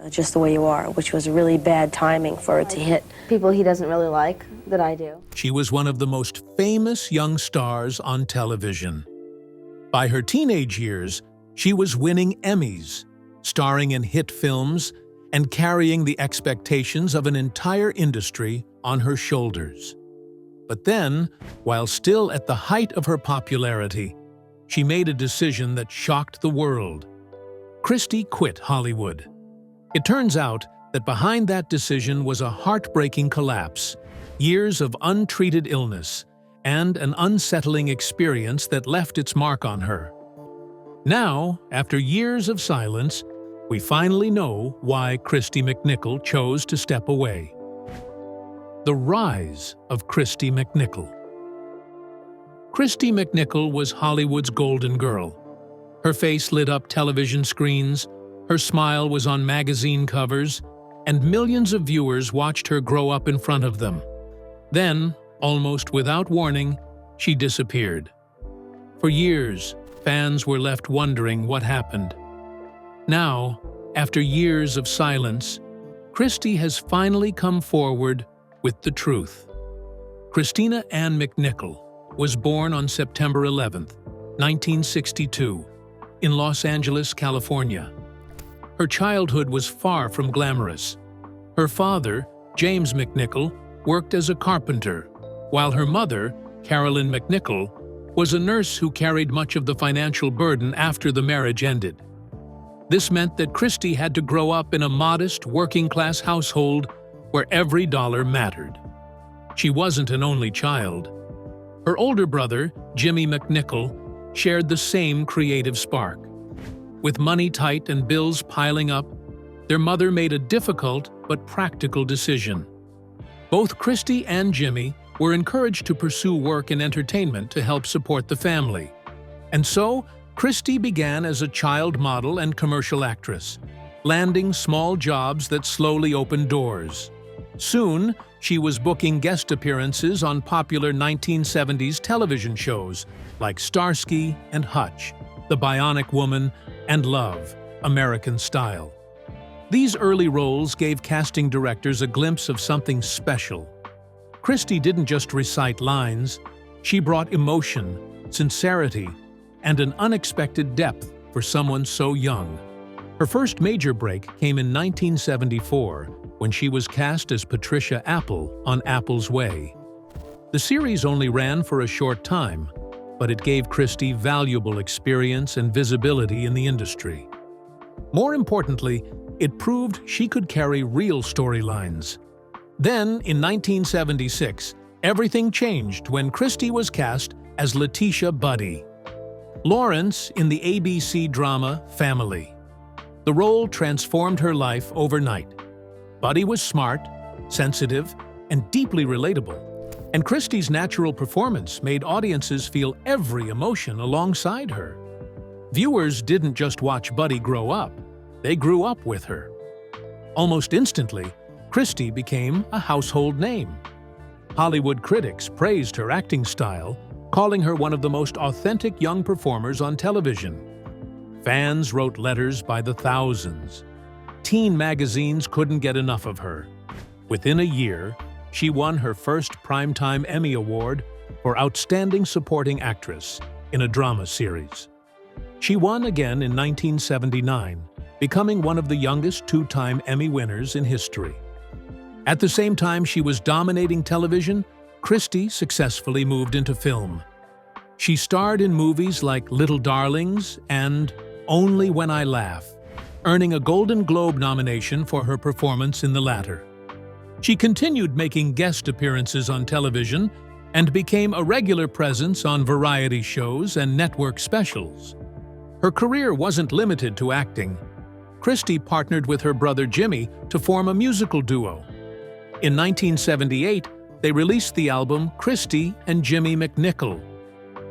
Just the Way You Are, which was really bad timing for it to hit. People he doesn't really like that I do. She was one of the most famous young stars on television. By her teenage years, she was winning Emmys, starring in hit films, and carrying the expectations of an entire industry on her shoulders. But then, while still at the height of her popularity, she made a decision that shocked the world. Kristy quit Hollywood. It turns out that behind that decision was a heartbreaking collapse, years of untreated illness, and an unsettling experience that left its mark on her. Now, after years of silence, we finally know why Kristy McNichol chose to step away. The rise of Kristy McNichol. Kristy McNichol was Hollywood's golden girl. Her face lit up television screens, her smile was on magazine covers, and millions of viewers watched her grow up in front of them. Then, almost without warning, she disappeared. For years, fans were left wondering what happened. Now, after years of silence, Kristy has finally come forward with the truth. Christina Ann McNichol was born on September 11, 1962, in Los Angeles, California. Her childhood was far from glamorous. Her father, James McNichol, worked as a carpenter, while her mother, Carolyn McNichol, was a nurse who carried much of the financial burden after the marriage ended. This meant that Kristy had to grow up in a modest, working-class household where every dollar mattered. She wasn't an only child. Her older brother, Jimmy McNichol, shared the same creative spark. With money tight and bills piling up, their mother made a difficult but practical decision. Both Kristy and Jimmy were encouraged to pursue work in entertainment to help support the family. And so, Kristy began as a child model and commercial actress, landing small jobs that slowly opened doors. Soon, she was booking guest appearances on popular 1970s television shows like Starsky and Hutch, The Bionic Woman, and Love, American Style. These early roles gave casting directors a glimpse of something special. Kristy didn't just recite lines, she brought emotion, sincerity, and an unexpected depth for someone so young. Her first major break came in 1974 when she was cast as Patricia Apple on Apple's Way. The series only ran for a short time, but it gave Kristy valuable experience and visibility in the industry. More importantly, it proved she could carry real storylines. Then, in 1976, everything changed when Kristy was cast as Letitia Buddy, Lawrence in the ABC drama Family. The role transformed her life overnight. Buddy was smart, sensitive, and deeply relatable, and Kristy's natural performance made audiences feel every emotion alongside her. Viewers didn't just watch Buddy grow up, they grew up with her. Almost instantly, Kristy became a household name. Hollywood critics praised her acting style, calling her one of the most authentic young performers on television. Fans wrote letters by the thousands. Teen magazines couldn't get enough of her. Within a year, she won her first Primetime Emmy Award for Outstanding Supporting Actress in a drama series. She won again in 1979, becoming one of the youngest two-time Emmy winners in history. At the same time she was dominating television, Kristy successfully moved into film. She starred in movies like Little Darlings and Only When I Laugh, earning a Golden Globe nomination for her performance in the latter. She continued making guest appearances on television and became a regular presence on variety shows and network specials. Her career wasn't limited to acting. Kristy partnered with her brother Jimmy to form a musical duo. In 1978, they released the album Kristy and Jimmy McNichol.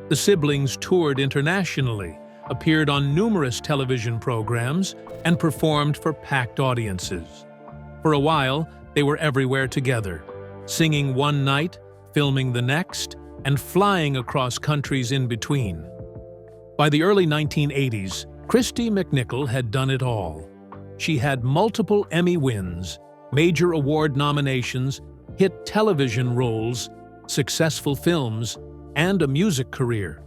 The siblings toured internationally, appeared on numerous television programs, and performed for packed audiences. For a while, they were everywhere together, singing one night, filming the next, and flying across countries in between. By the early 1980s, Kristy McNichol had done it all. she had multiple Emmy wins, major award nominations, hit television roles, successful films, and a music career.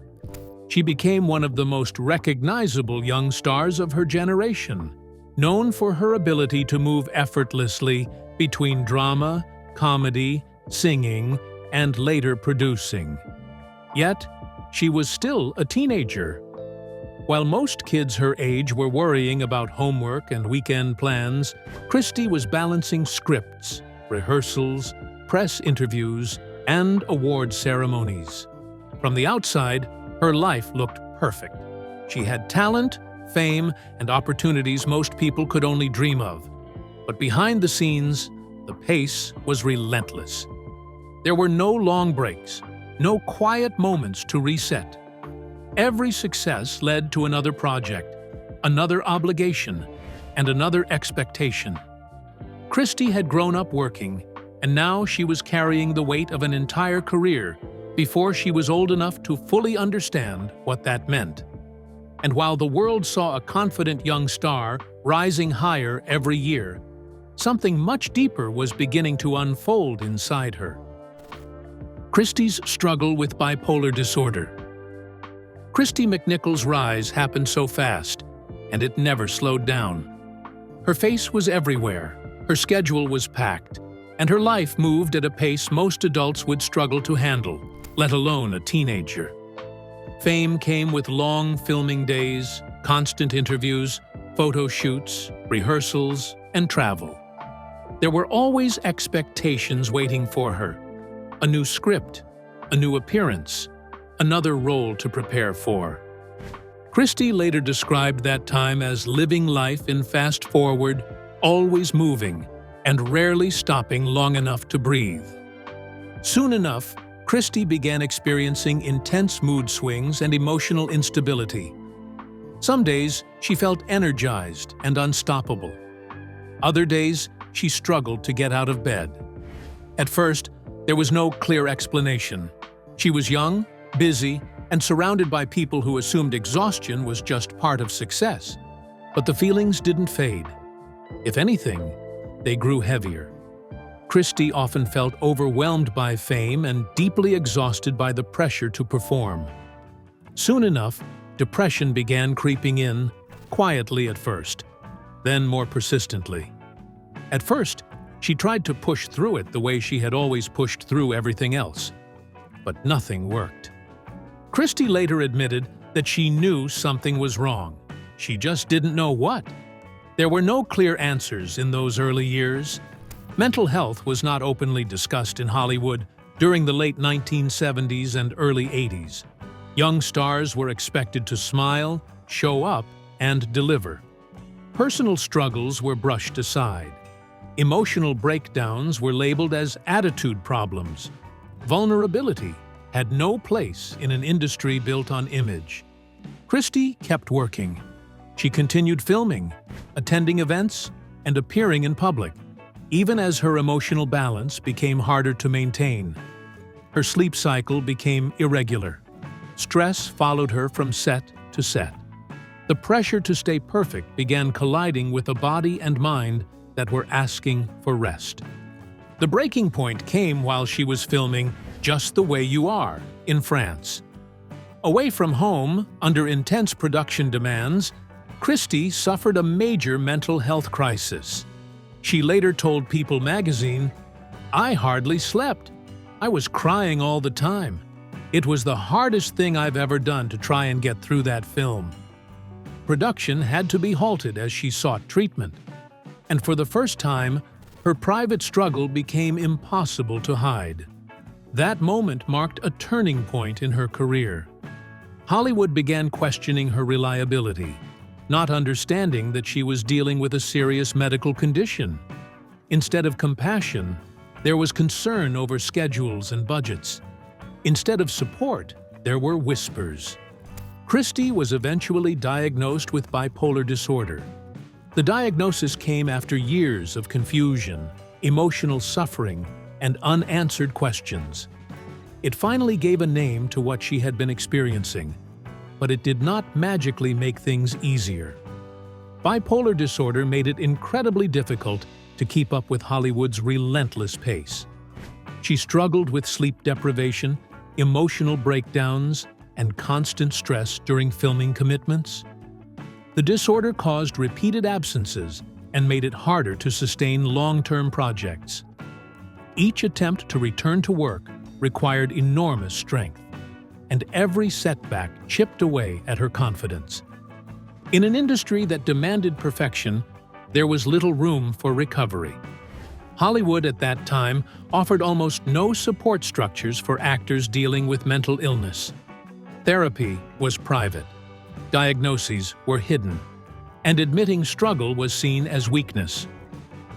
She became one of the most recognizable young stars of her generation, known for her ability to move effortlessly between drama, comedy, singing, and later producing. Yet, she was still a teenager. While most kids her age were worrying about homework and weekend plans, Kristy was balancing scripts, rehearsals, press interviews, and award ceremonies. From the outside, her life looked perfect. She had talent, fame, and opportunities most people could only dream of. But behind the scenes, the pace was relentless. There were no long breaks, no quiet moments to reset. Every success led to another project, another obligation, and another expectation. Kristy had grown up working, and now she was carrying the weight of an entire career before she was old enough to fully understand what that meant. And while the world saw a confident young star rising higher every year, something much deeper was beginning to unfold inside her. Kristy's struggle with bipolar disorder. Kristy McNichol's rise happened so fast, and it never slowed down. Her face was everywhere, her schedule was packed, and her life moved at a pace most adults would struggle to handle, let alone a teenager. Fame came with long filming days, constant interviews, photo shoots, rehearsals, and travel. There were always expectations waiting for her. A new script, a new appearance, another role to prepare for. Kristy later described that time as living life in fast-forward, always moving, and rarely stopping long enough to breathe. Soon enough, Kristy began experiencing intense mood swings and emotional instability. Some days, she felt energized and unstoppable. Other days, she struggled to get out of bed. At first, there was no clear explanation. She was young, busy, and surrounded by people who assumed exhaustion was just part of success. But the feelings didn't fade. If anything, they grew heavier. Kristy often felt overwhelmed by fame and deeply exhausted by the pressure to perform. Soon enough, depression began creeping in, quietly at first, then more persistently. At first, she tried to push through it the way she had always pushed through everything else. But nothing worked. Kristy later admitted that she knew something was wrong. She just didn't know what. There were no clear answers in those early years. Mental health was not openly discussed in Hollywood during the late 1970s and early 80s. Young stars were expected to smile, show up, and deliver. Personal struggles were brushed aside. Emotional breakdowns were labeled as attitude problems. Vulnerability had no place in an industry built on image. Kristy kept working. She continued filming, attending events, and appearing in public, even as her emotional balance became harder to maintain. Her sleep cycle became irregular. Stress followed her from set to set. The pressure to stay perfect began colliding with a body and mind that were asking for rest. The breaking point came while she was filming Just the Way You Are in France. Away from home, under intense production demands, Kristy suffered a major mental health crisis. She later told People magazine, "I hardly slept. I was crying all the time. It was the hardest thing I've ever done to try and get through that film." Production had to be halted as she sought treatment. And for the first time, her private struggle became impossible to hide. That moment marked a turning point in her career. Hollywood began questioning her reliability, not understanding that she was dealing with a serious medical condition. Instead of compassion, there was concern over schedules and budgets. Instead of support, there were whispers. Kristy was eventually diagnosed with bipolar disorder. The diagnosis came after years of confusion, emotional suffering, and unanswered questions. It finally gave a name to what she had been experiencing, but it did not magically make things easier. Bipolar disorder made it incredibly difficult to keep up with Hollywood's relentless pace. She struggled with sleep deprivation, emotional breakdowns, and constant stress during filming commitments. The disorder caused repeated absences and made it harder to sustain long-term projects. Each attempt to return to work required enormous strength, and every setback chipped away at her confidence. In an industry that demanded perfection, there was little room for recovery. Hollywood at that time offered almost no support structures for actors dealing with mental illness. Therapy was private, diagnoses were hidden, and admitting struggle was seen as weakness.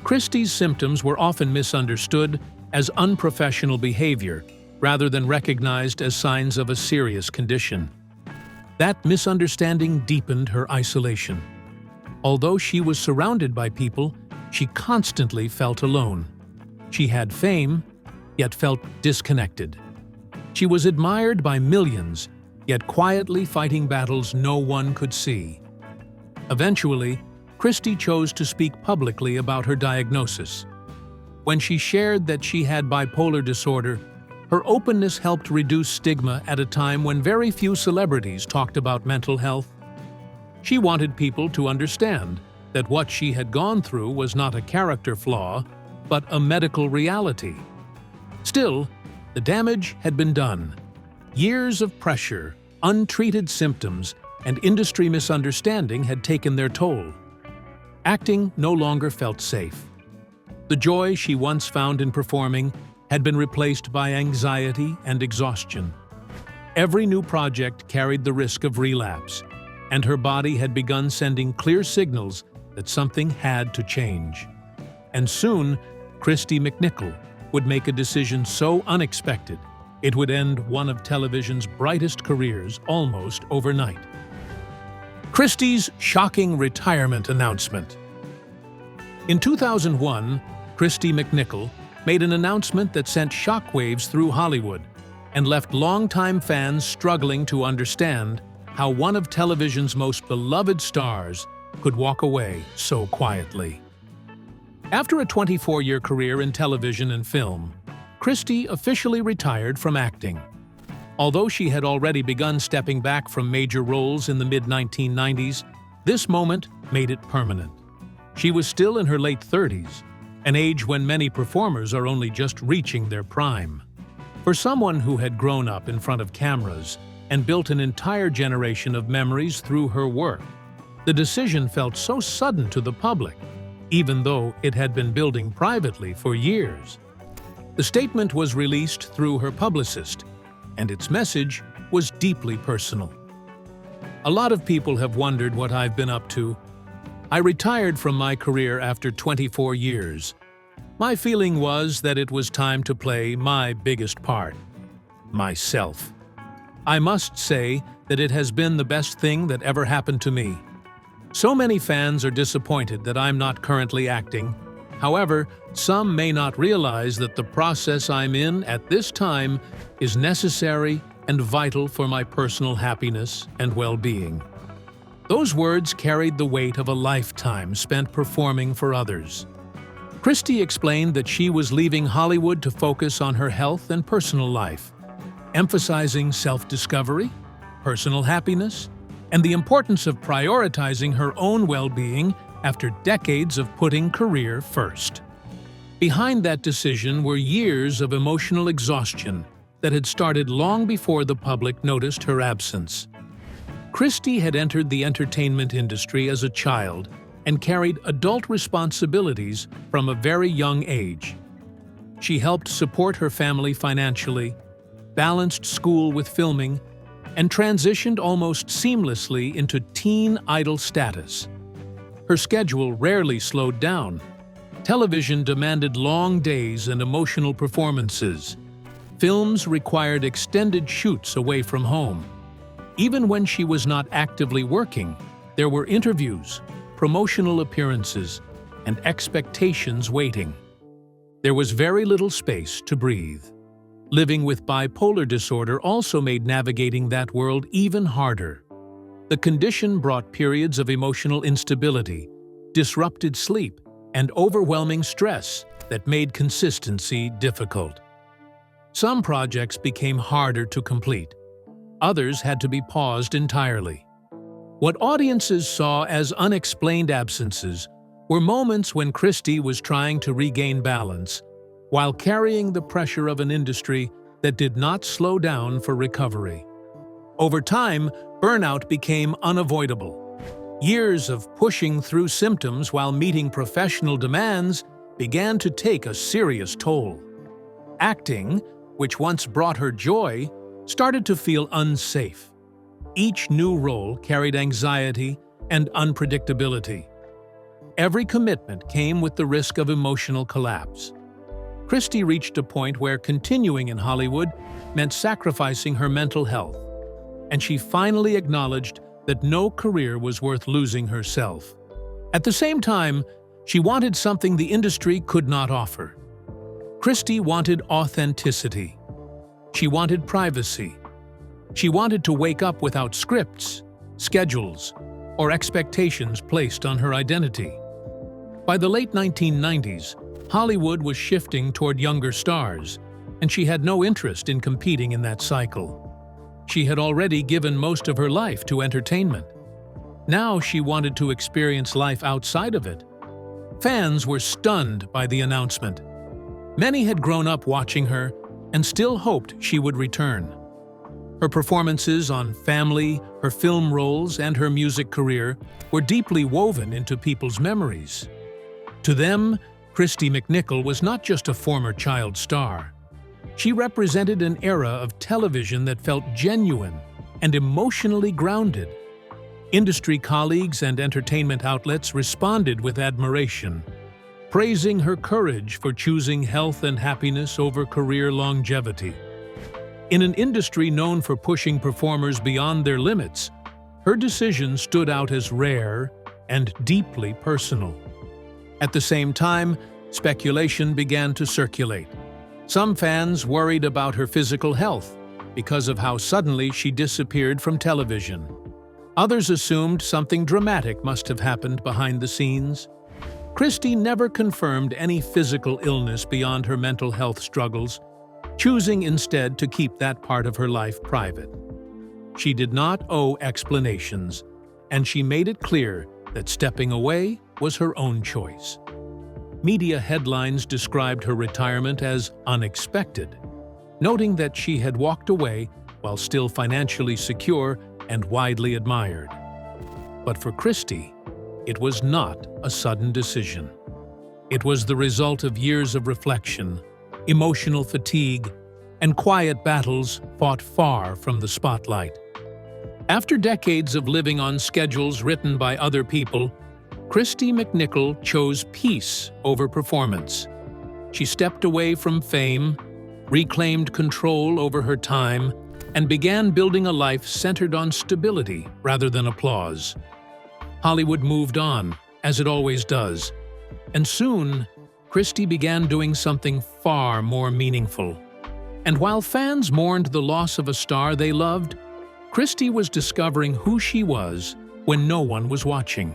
Kristy's symptoms were often misunderstood as unprofessional behavior rather than recognized as signs of a serious condition. That misunderstanding deepened her isolation. Although she was surrounded by people, she constantly felt alone. She had fame, yet felt disconnected. She was admired by millions, yet quietly fighting battles no one could see. Eventually, Kristy chose to speak publicly about her diagnosis. When she shared that she had bipolar disorder, her openness helped reduce stigma at a time when very few celebrities talked about mental health. She wanted people to understand that what she had gone through was not a character flaw, but a medical reality. Still, the damage had been done. Years of pressure, untreated symptoms, and industry misunderstanding had taken their toll. Acting no longer felt safe. The joy she once found in performing had been replaced by anxiety and exhaustion. Every new project carried the risk of relapse, and her body had begun sending clear signals that something had to change. And soon, Kristy McNichol would make a decision so unexpected it would end one of television's brightest careers almost overnight. Kristy's shocking retirement announcement. In 2001, Kristy McNichol made an announcement that sent shockwaves through Hollywood and left longtime fans struggling to understand how one of television's most beloved stars could walk away so quietly. After a 24-year career in television and film, Kristy officially retired from acting. Although she had already begun stepping back from major roles in the mid-1990s, this moment made it permanent. She was still in her late 30s, an age when many performers are only just reaching their prime. For someone who had grown up in front of cameras and built an entire generation of memories through her work, the decision felt so sudden to the public, even though it had been building privately for years. The statement was released through her publicist, and its message was deeply personal. A lot of people have wondered what I've been up to. I retired from my career after 24 years. My feeling was that it was time to play my biggest part, myself. I must say that it has been the best thing that ever happened to me. So many fans are disappointed that I'm not currently acting. However, some may not realize that the process I'm in at this time is necessary and vital for my personal happiness and well-being. Those words carried the weight of a lifetime spent performing for others. Kristy explained that she was leaving Hollywood to focus on her health and personal life, emphasizing self-discovery, personal happiness, and the importance of prioritizing her own well-being after decades of putting career first. Behind that decision were years of emotional exhaustion that had started long before the public noticed her absence. Kristy had entered the entertainment industry as a child and carried adult responsibilities from a very young age. She helped support her family financially, balanced school with filming, and transitioned almost seamlessly into teen idol status. Her schedule rarely slowed down. Television demanded long days and emotional performances. Films required extended shoots away from home. Even when she was not actively working, there were interviews, promotional appearances, and expectations waiting. There was very little space to breathe. Living with bipolar disorder also made navigating that world even harder. The condition brought periods of emotional instability, disrupted sleep, and overwhelming stress that made consistency difficult. Some projects became harder to complete. Others had to be paused entirely. What audiences saw as unexplained absences were moments when Kristy was trying to regain balance while carrying the pressure of an industry that did not slow down for recovery. Over time, burnout became unavoidable. Years of pushing through symptoms while meeting professional demands began to take a serious toll. Acting, which once brought her joy, started to feel unsafe. Each new role carried anxiety and unpredictability. Every commitment came with the risk of emotional collapse. Kristy reached a point where continuing in Hollywood meant sacrificing her mental health, and she finally acknowledged that no career was worth losing herself. At the same time, she wanted something the industry could not offer. Kristy wanted authenticity. She wanted privacy. She wanted to wake up without scripts, schedules, or expectations placed on her identity. By the late 1990s, Hollywood was shifting toward younger stars, and she had no interest in competing in that cycle. She had already given most of her life to entertainment. Now she wanted to experience life outside of it. Fans were stunned by the announcement. Many had grown up watching her and still hoped she would return. Her performances on Family, her film roles, and her music career were deeply woven into people's memories. To them, Kristy McNichol was not just a former child star. She represented an era of television that felt genuine and emotionally grounded. Industry colleagues and entertainment outlets responded with admiration, praising her courage for choosing health and happiness over career longevity. In an industry known for pushing performers beyond their limits, her decision stood out as rare and deeply personal. At the same time, speculation began to circulate. Some fans worried about her physical health because of how suddenly she disappeared from television. Others assumed something dramatic must have happened behind the scenes. Kristy never confirmed any physical illness beyond her mental health struggles, choosing instead to keep that part of her life private. She did not owe explanations, and she made it clear that stepping away was her own choice. Media headlines described her retirement as unexpected, noting that she had walked away while still financially secure and widely admired. But for Kristy, it was not a sudden decision. It was the result of years of reflection, emotional fatigue, and quiet battles fought far from the spotlight. After decades of living on schedules written by other people, Kristy McNichol chose peace over performance. She stepped away from fame, reclaimed control over her time, and began building a life centered on stability rather than applause. Hollywood moved on, as it always does, and soon, Kristy began doing something far more meaningful. And while fans mourned the loss of a star they loved, Kristy was discovering who she was when no one was watching.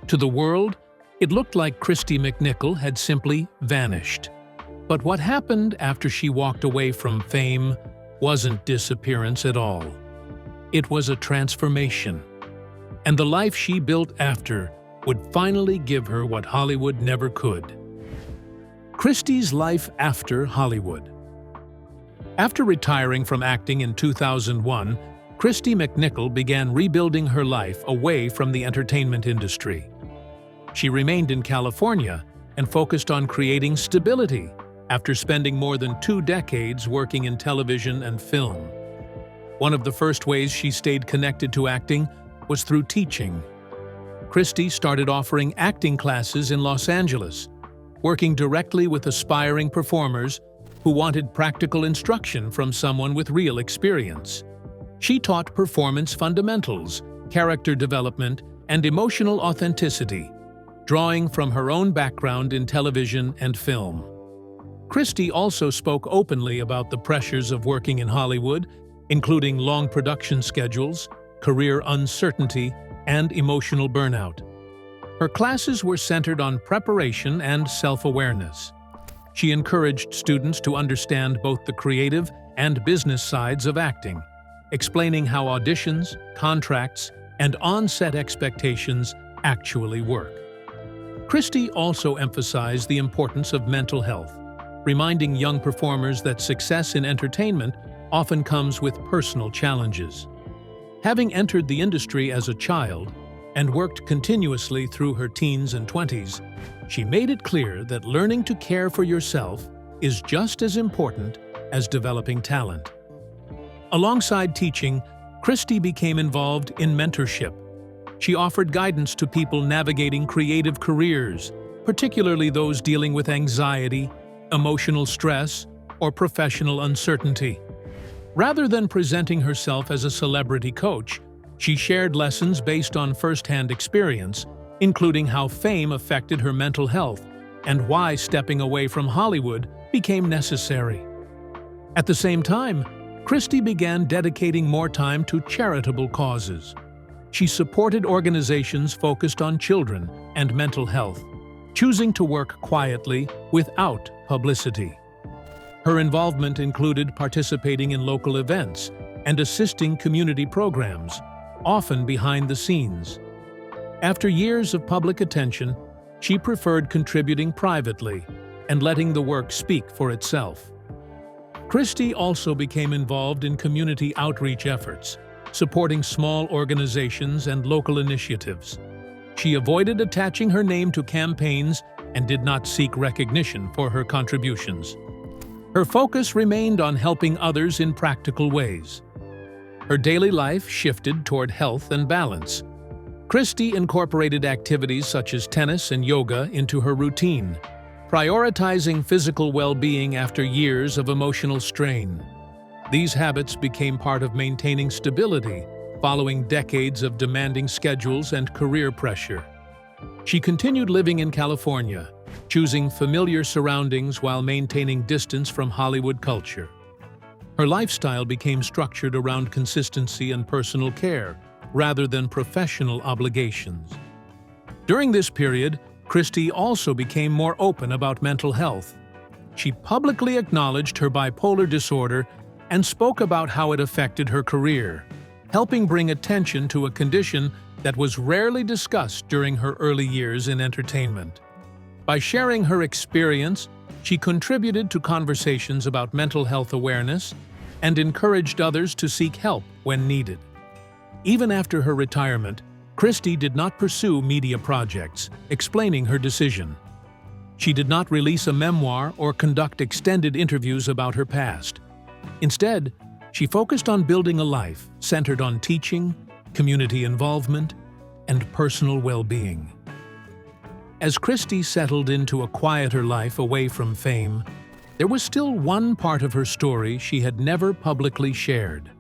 To the world, it looked like Kristy McNichol had simply vanished. But what happened after she walked away from fame wasn't disappearance at all. It was a transformation. And the life she built after would finally give her what Hollywood never could. Kristy's life after Hollywood. After retiring from acting in 2001, Kristy McNichol began rebuilding her life away from the entertainment industry. She remained in California and focused on creating stability after spending more than 2 decades working in television and film. One of the first ways she stayed connected to acting was through teaching. Kristy started offering acting classes in Los Angeles, working directly with aspiring performers who wanted practical instruction from someone with real experience. She taught performance fundamentals, character development, and emotional authenticity, drawing from her own background in television and film. Kristy also spoke openly about the pressures of working in Hollywood, including long production schedules, career uncertainty, and emotional burnout. Her classes were centered on preparation and self-awareness. She encouraged students to understand both the creative and business sides of acting, explaining how auditions, contracts, and on-set expectations actually work. Kristy also emphasized the importance of mental health, reminding young performers that success in entertainment often comes with personal challenges. Having entered the industry as a child and worked continuously through her teens and 20s, she made it clear that learning to care for yourself is just as important as developing talent. Alongside teaching, Kristy became involved in mentorship. She offered guidance to people navigating creative careers, particularly those dealing with anxiety, emotional stress, or professional uncertainty. Rather than presenting herself as a celebrity coach, she shared lessons based on first-hand experience, including how fame affected her mental health and why stepping away from Hollywood became necessary. At the same time, Kristy began dedicating more time to charitable causes. She supported organizations focused on children and mental health, choosing to work quietly without publicity. Her involvement included participating in local events and assisting community programs, often behind the scenes. After years of public attention, she preferred contributing privately and letting the work speak for itself. Kristy also became involved in community outreach efforts, supporting small organizations and local initiatives. She avoided attaching her name to campaigns and did not seek recognition for her contributions. Her focus remained on helping others in practical ways. Her daily life shifted toward health and balance. Kristy incorporated activities such as tennis and yoga into her routine, prioritizing physical well-being after years of emotional strain. These habits became part of maintaining stability following decades of demanding schedules and career pressure. She continued living in California, choosing familiar surroundings while maintaining distance from Hollywood culture. Her lifestyle became structured around consistency and personal care, rather than professional obligations. During this period, Kristy also became more open about mental health. She publicly acknowledged her bipolar disorder and spoke about how it affected her career, helping bring attention to a condition that was rarely discussed during her early years in entertainment. By sharing her experience, she contributed to conversations about mental health awareness and encouraged others to seek help when needed. Even after her retirement, Kristy did not pursue media projects, explaining her decision. She did not release a memoir or conduct extended interviews about her past. Instead, she focused on building a life centered on teaching, community involvement, and personal well-being. As Kristy settled into a quieter life away from fame, there was still one part of her story she had never publicly shared.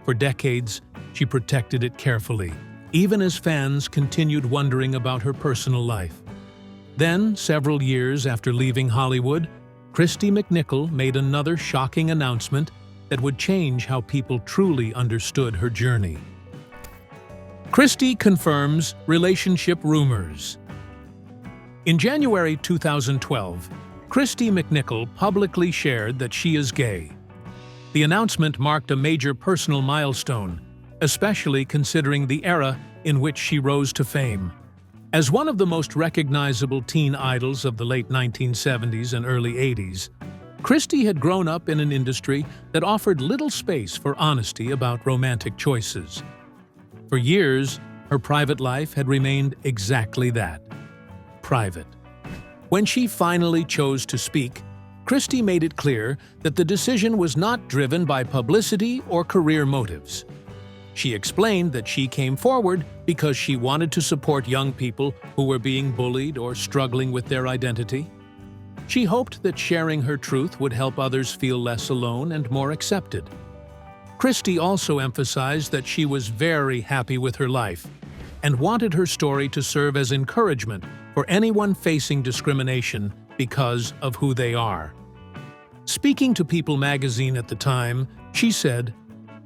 For decades, she protected it carefully, even as fans continued wondering about her personal life. Then, several years after leaving Hollywood, Kristy McNichol made another shocking announcement that would change how people truly understood her journey. Kristy confirms relationship rumors. In January 2012, Kristy McNichol publicly shared that she is gay. The announcement marked a major personal milestone, especially considering the era in which she rose to fame. As one of the most recognizable teen idols of the late 1970s and early 80s, Kristy had grown up in an industry that offered little space for honesty about romantic choices. For years, her private life had remained exactly that: private. When she finally chose to speak, Kristy made it clear that the decision was not driven by publicity or career motives. She explained that she came forward because she wanted to support young people who were being bullied or struggling with their identity. She hoped that sharing her truth would help others feel less alone and more accepted. Kristy also emphasized that she was very happy with her life and wanted her story to serve as encouragement for anyone facing discrimination because of who they are. Speaking to People magazine at the time, she said,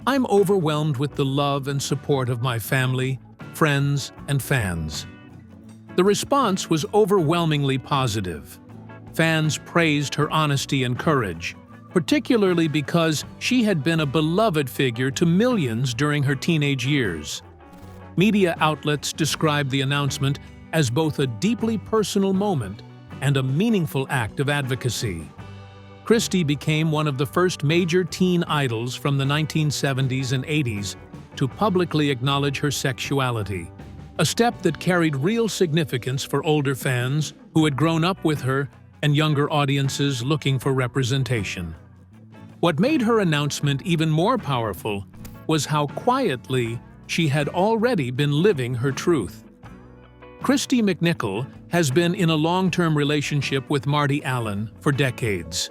"I'm overwhelmed with the love and support of my family, friends, and fans." The response was overwhelmingly positive. Fans praised her honesty and courage, particularly because she had been a beloved figure to millions during her teenage years. Media outlets described the announcement as both a deeply personal moment and a meaningful act of advocacy. Kristy became one of the first major teen idols from the 1970s and 80s to publicly acknowledge her sexuality, a step that carried real significance for older fans who had grown up with her and younger audiences looking for representation. What made her announcement even more powerful was how quietly she had already been living her truth. Kristy McNichol has been in a long-term relationship with Marty Allen for decades.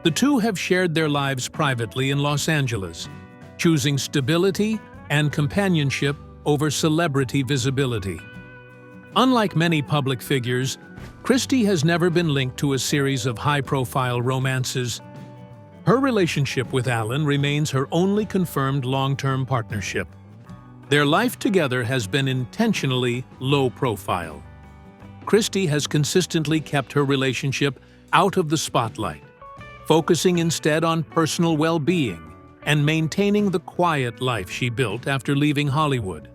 The two have shared their lives privately in Los Angeles, choosing stability and companionship over celebrity visibility. Unlike many public figures, Kristy has never been linked to a series of high-profile romances. Her relationship with Allen remains her only confirmed long-term partnership. Their life together has been intentionally low-profile. Kristy has consistently kept her relationship out of the spotlight, focusing instead on personal well-being and maintaining the quiet life she built after leaving Hollywood.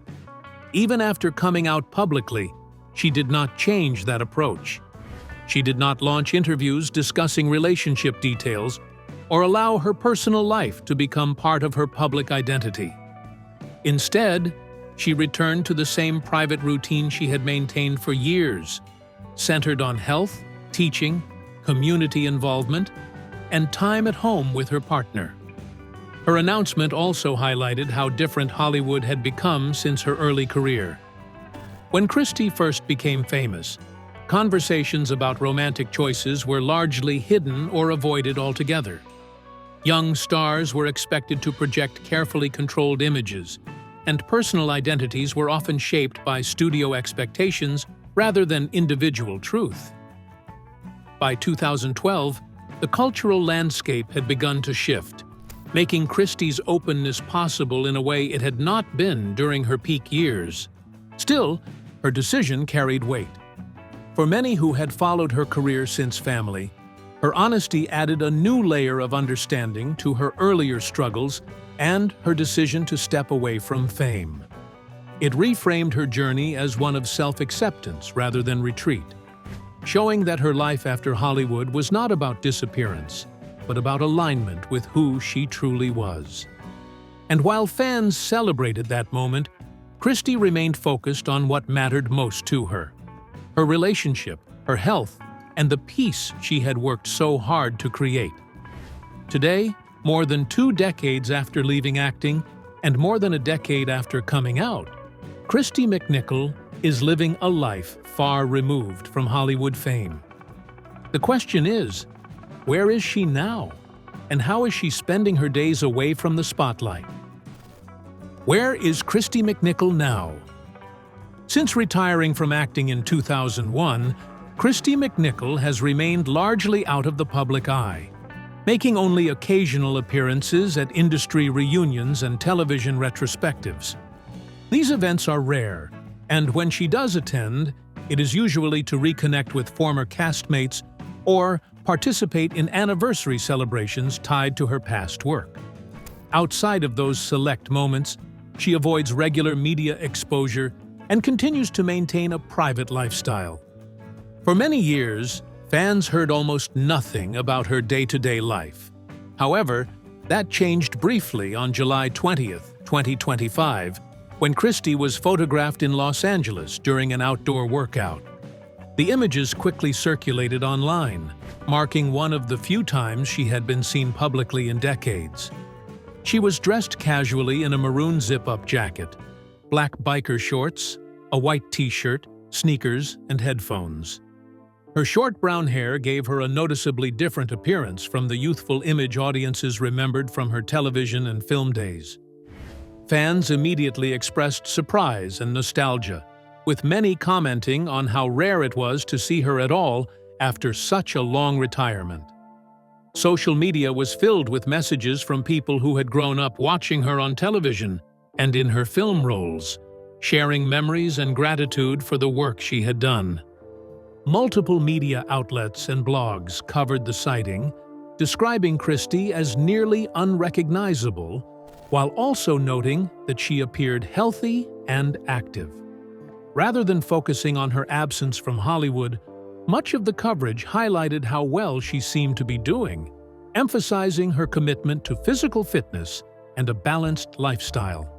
Even after coming out publicly, she did not change that approach. She did not launch interviews discussing relationship details or allow her personal life to become part of her public identity. Instead, she returned to the same private routine she had maintained for years, centered on health, teaching, community involvement, and time at home with her partner. Her announcement also highlighted how different Hollywood had become since her early career. When Kristy first became famous, conversations about romantic choices were largely hidden or avoided altogether. Young stars were expected to project carefully controlled images, and personal identities were often shaped by studio expectations rather than individual truth. By 2012, the cultural landscape had begun to shift, making Kristy's openness possible in a way it had not been during her peak years. Still, her decision carried weight. For many who had followed her career since Family, her honesty added a new layer of understanding to her earlier struggles and her decision to step away from fame. It reframed her journey as one of self-acceptance rather than retreat, showing that her life after Hollywood was not about disappearance, but about alignment with who she truly was. And while fans celebrated that moment, Kristy remained focused on what mattered most to her: her relationship, her health, and the peace she had worked so hard to create. Today, more than 2 decades after leaving acting and more than a decade after coming out, Kristy McNichol is living a life far removed from Hollywood fame. The question is, where is she now? And how is she spending her days away from the spotlight? Where is Kristy McNichol now? Since retiring from acting in 2001, Kristy McNichol has remained largely out of the public eye, making only occasional appearances at industry reunions and television retrospectives. These events are rare, and when she does attend, it is usually to reconnect with former castmates or participate in anniversary celebrations tied to her past work. Outside of those select moments, she avoids regular media exposure and continues to maintain a private lifestyle. For many years, fans heard almost nothing about her day-to-day life. However, that changed briefly on July 20th, 2025, when Kristy was photographed in Los Angeles during an outdoor workout. The images quickly circulated online, marking one of the few times she had been seen publicly in decades. She was dressed casually in a maroon zip-up jacket, black biker shorts, a white t-shirt, sneakers, and headphones. Her short brown hair gave her a noticeably different appearance from the youthful image audiences remembered from her television and film days. Fans immediately expressed surprise and nostalgia, with many commenting on how rare it was to see her at all after such a long retirement. Social media was filled with messages from people who had grown up watching her on television and in her film roles, sharing memories and gratitude for the work she had done. Multiple media outlets and blogs covered the sighting, describing Kristy as nearly unrecognizable, while also noting that she appeared healthy and active. Rather than focusing on her absence from Hollywood, much of the coverage highlighted how well she seemed to be doing, emphasizing her commitment to physical fitness and a balanced lifestyle.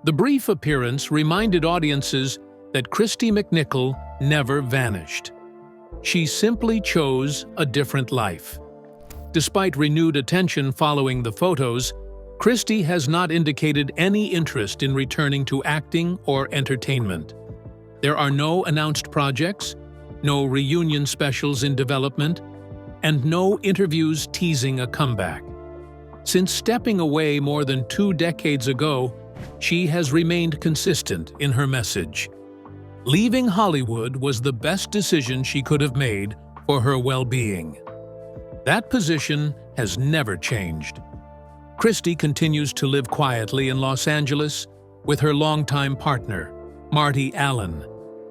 The brief appearance reminded audiences that Kristy McNichol never vanished. She simply chose a different life. Despite renewed attention following the photos, Kristy has not indicated any interest in returning to acting or entertainment. There are no announced projects, no reunion specials in development, and no interviews teasing a comeback. Since stepping away more than 2 decades ago, she has remained consistent in her message. Leaving Hollywood was the best decision she could have made for her well-being. That position has never changed. Kristy continues to live quietly in Los Angeles with her longtime partner, Marty Allen,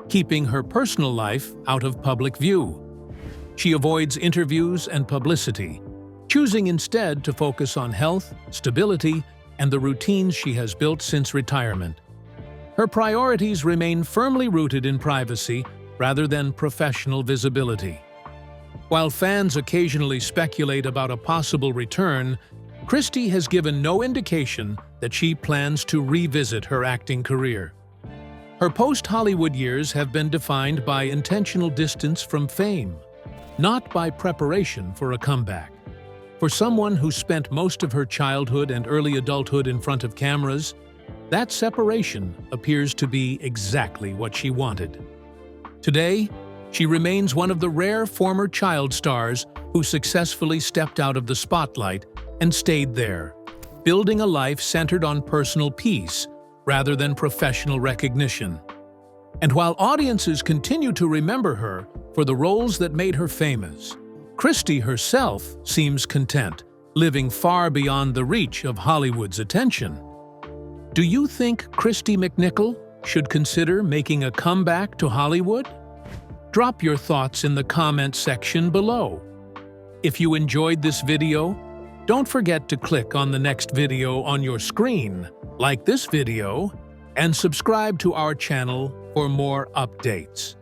keeping her personal life out of public view. She avoids interviews and publicity, choosing instead to focus on health, stability, and the routines she has built since retirement. Her priorities remain firmly rooted in privacy rather than professional visibility. While fans occasionally speculate about a possible return, Kristy has given no indication that she plans to revisit her acting career. Her post-Hollywood years have been defined by intentional distance from fame, not by preparation for a comeback. For someone who spent most of her childhood and early adulthood in front of cameras, that separation appears to be exactly what she wanted. Today, she remains one of the rare former child stars who successfully stepped out of the spotlight and stayed there, building a life centered on personal peace rather than professional recognition. And while audiences continue to remember her for the roles that made her famous, Kristy herself seems content, living far beyond the reach of Hollywood's attention. Do you think Kristy McNichol should consider making a comeback to Hollywood? Drop your thoughts in the comment section below. If you enjoyed this video, don't forget to click on the next video on your screen, like this video, and subscribe to our channel for more updates.